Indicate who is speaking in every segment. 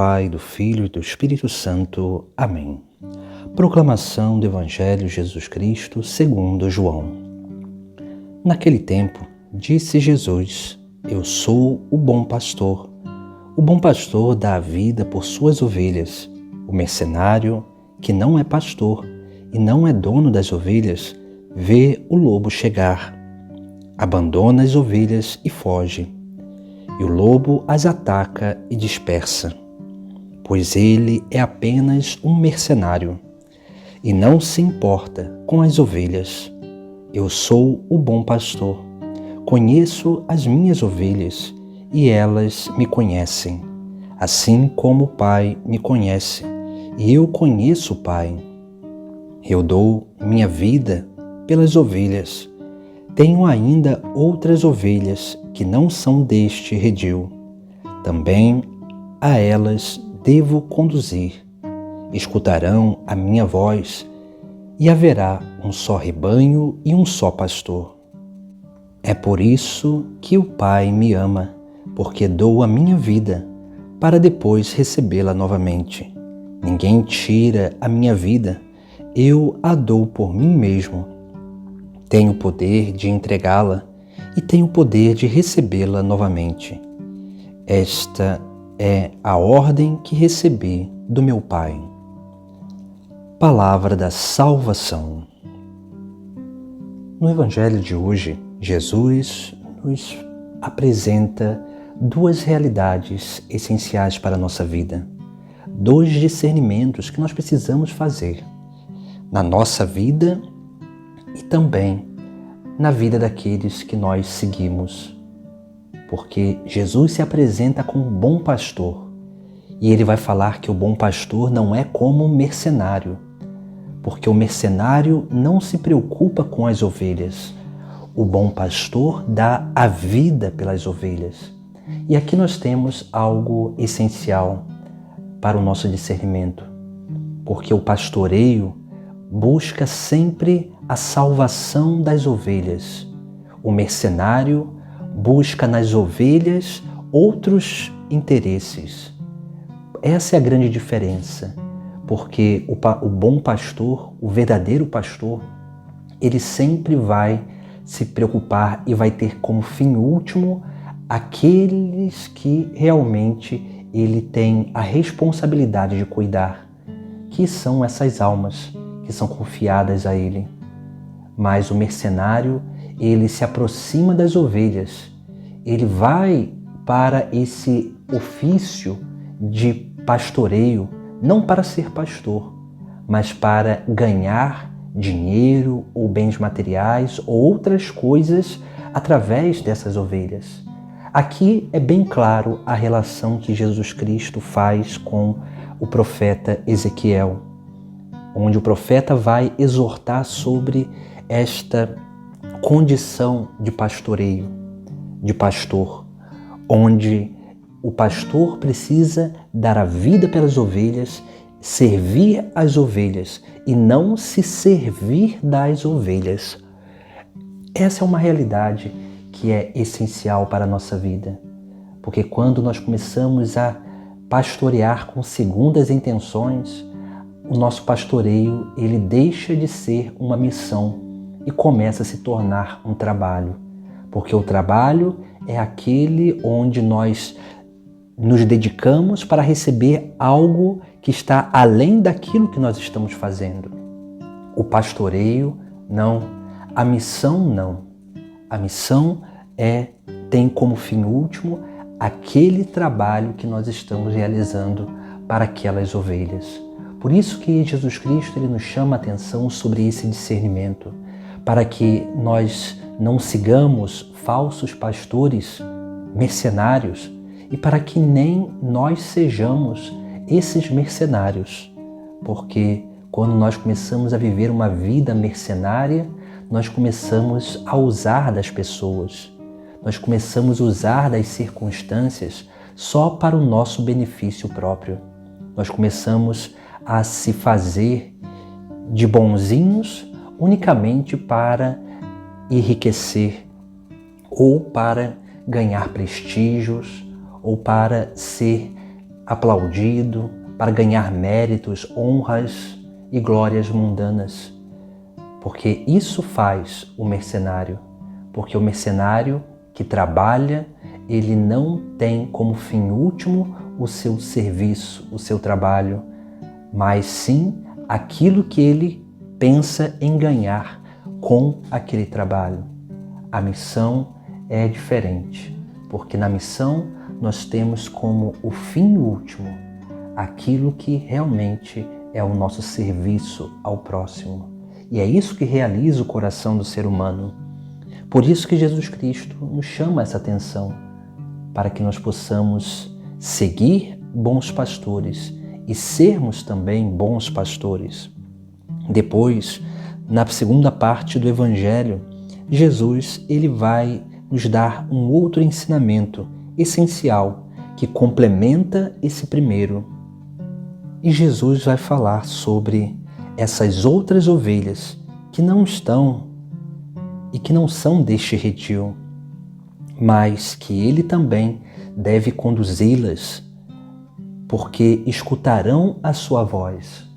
Speaker 1: Pai, do Filho e do Espírito Santo. Amém. Proclamação do Evangelho de Jesus Cristo segundo João. Naquele tempo, disse Jesus: Eu sou o bom pastor. O bom pastor dá a vida por suas ovelhas. O mercenário, que não é pastor e não é dono das ovelhas, vê o lobo chegar, abandona as ovelhas e foge. E o lobo as ataca e dispersa, pois ele é apenas um mercenário e não se importa com as ovelhas. Eu sou o bom pastor, conheço as minhas ovelhas e elas me conhecem, assim como o Pai me conhece e eu conheço o Pai. Eu dou minha vida pelas ovelhas. Tenho ainda outras ovelhas que não são deste redil. Também a elas devo conduzir. Escutarão a minha voz e haverá um só rebanho e um só pastor. É por isso que o Pai me ama, porque dou a minha vida para depois recebê-la novamente. Ninguém tira a minha vida, eu a dou por mim mesmo. Tenho o poder de entregá-la e tenho o poder de recebê-la novamente. Esta é a ordem que recebi do meu Pai. Palavra da salvação. No Evangelho de hoje, Jesus nos apresenta duas realidades essenciais para a nossa vida, dois discernimentos que nós precisamos fazer na nossa vida e também na vida daqueles que nós seguimos. Porque Jesus se apresenta como um bom pastor e ele vai falar que o bom pastor não é como um mercenário, porque o mercenário não se preocupa com as ovelhas. O bom pastor dá a vida pelas ovelhas. E aqui nós temos algo essencial para o nosso discernimento, porque o pastoreio busca sempre a salvação das ovelhas. O mercenário busca nas ovelhas outros interesses. Essa é a grande diferença, porque o bom pastor, o verdadeiro pastor, ele sempre vai se preocupar e vai ter como fim último aqueles que realmente ele tem a responsabilidade de cuidar, que são essas almas que são confiadas a ele. Mas o mercenário, ele se aproxima das ovelhas, ele vai para esse ofício de pastoreio, não para ser pastor, mas para ganhar dinheiro ou bens materiais ou outras coisas através dessas ovelhas. Aqui é bem claro a relação que Jesus Cristo faz com o profeta Ezequiel, onde o profeta vai exortar sobre esta condição de pastoreio, de pastor, onde o pastor precisa dar a vida pelas ovelhas, servir as ovelhas e não se servir das ovelhas. Essa é uma realidade que é essencial para a nossa vida, porque quando nós começamos a pastorear com segundas intenções, o nosso pastoreio ele deixa de ser uma missão e começa a se tornar um trabalho, porque o trabalho é aquele onde nós nos dedicamos para receber algo que está além daquilo que nós estamos fazendo. O pastoreio não, a missão não. A missão tem como fim último aquele trabalho que nós estamos realizando para aquelas ovelhas. Por isso que Jesus Cristo ele nos chama a atenção sobre esse discernimento, para que nós não sigamos falsos pastores, mercenários, e para que nem nós sejamos esses mercenários. Porque quando nós começamos a viver uma vida mercenária, nós começamos a usar das pessoas, nós começamos a usar das circunstâncias só para o nosso benefício próprio. Nós começamos a se fazer de bonzinhos unicamente para enriquecer ou para ganhar prestígios ou para ser aplaudido, para ganhar méritos, honras e glórias mundanas. Porque isso faz o mercenário. Porque o mercenário que trabalha, ele não tem como fim último o seu serviço, o seu trabalho, mas sim aquilo que ele pensa em ganhar com aquele trabalho. A missão é diferente, porque na missão nós temos como o fim último aquilo que realmente é o nosso serviço ao próximo. E é isso que realiza o coração do ser humano. Por isso que Jesus Cristo nos chama essa atenção, para que nós possamos seguir bons pastores e sermos também bons pastores. Depois, na segunda parte do Evangelho, Jesus ele vai nos dar um outro ensinamento essencial que complementa esse primeiro. E Jesus vai falar sobre essas outras ovelhas que não estão e que não são deste redil, mas que ele também deve conduzi-las, porque escutarão a sua voz.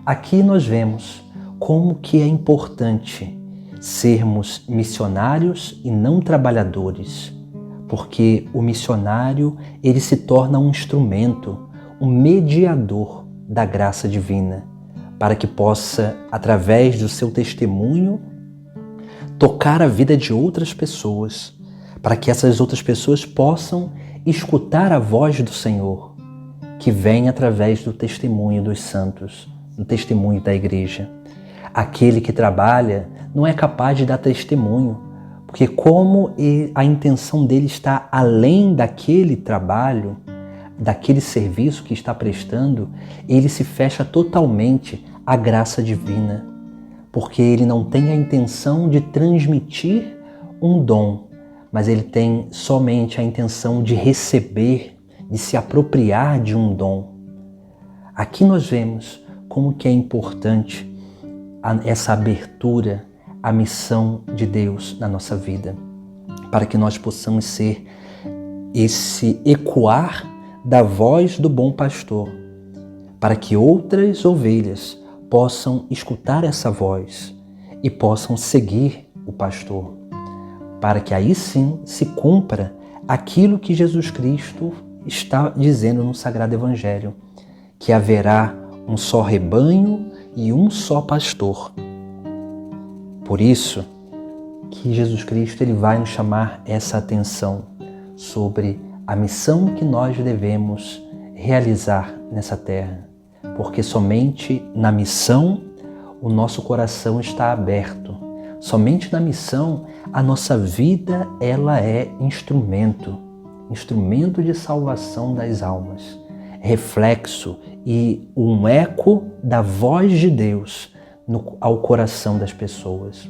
Speaker 1: Aqui nós vemos como que é importante sermos missionários e não trabalhadores, porque o missionário ele se torna um instrumento, um mediador da graça divina, para que possa, através do seu testemunho, tocar a vida de outras pessoas, para que essas outras pessoas possam escutar a voz do Senhor, que vem através do testemunho dos santos, do testemunho da igreja. Aquele que trabalha não é capaz de dar testemunho, porque como a intenção dele está além daquele trabalho, daquele serviço que está prestando, ele se fecha totalmente à graça divina, porque ele não tem a intenção de transmitir um dom, mas ele tem somente a intenção de receber, de se apropriar de um dom. Aqui nós vemos como que é importante essa abertura à missão de Deus na nossa vida, para que nós possamos ser esse ecoar da voz do bom pastor, para que outras ovelhas possam escutar essa voz e possam seguir o pastor, para que aí sim se cumpra aquilo que Jesus Cristo está dizendo no Sagrado Evangelho, que haverá um só rebanho e um só pastor. Por isso que Jesus Cristo ele vai nos chamar essa atenção sobre a missão que nós devemos realizar nessa terra, porque somente na missão o nosso coração está aberto. Somente na missão a nossa vida ela é instrumento de salvação das almas, reflexo e um eco da voz de Deus ao coração das pessoas,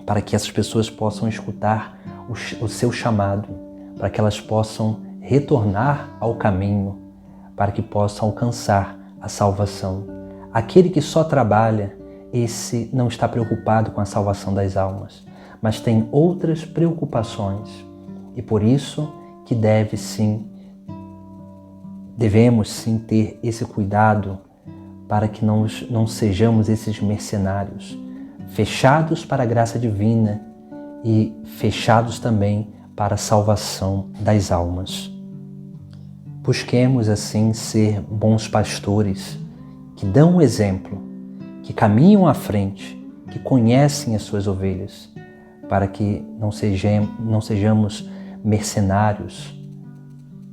Speaker 1: para que essas pessoas possam escutar o seu chamado, para que elas possam retornar ao caminho, para que possam alcançar a salvação. Aquele que só trabalha, esse não está preocupado com a salvação das almas, mas tem outras preocupações. E por isso que devemos sim ter esse cuidado para que não sejamos esses mercenários, fechados para a graça divina e fechados também para a salvação das almas. Busquemos assim ser bons pastores que dão o exemplo, que caminham à frente, que conhecem as suas ovelhas, para que não sejamos mercenários,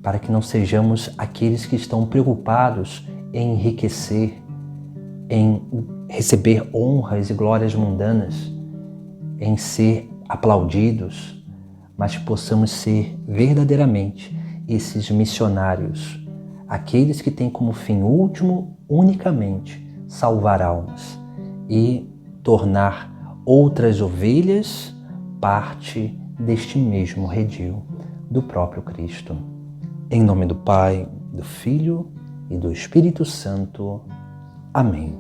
Speaker 1: para que não sejamos aqueles que estão preocupados em enriquecer, em receber honras e glórias mundanas, em ser aplaudidos, mas que possamos ser verdadeiramente esses missionários, aqueles que têm como fim último unicamente salvar almas e tornar outras ovelhas parte deste mesmo redil do próprio Cristo. Em nome do Pai, do Filho e do Espírito Santo. Amém.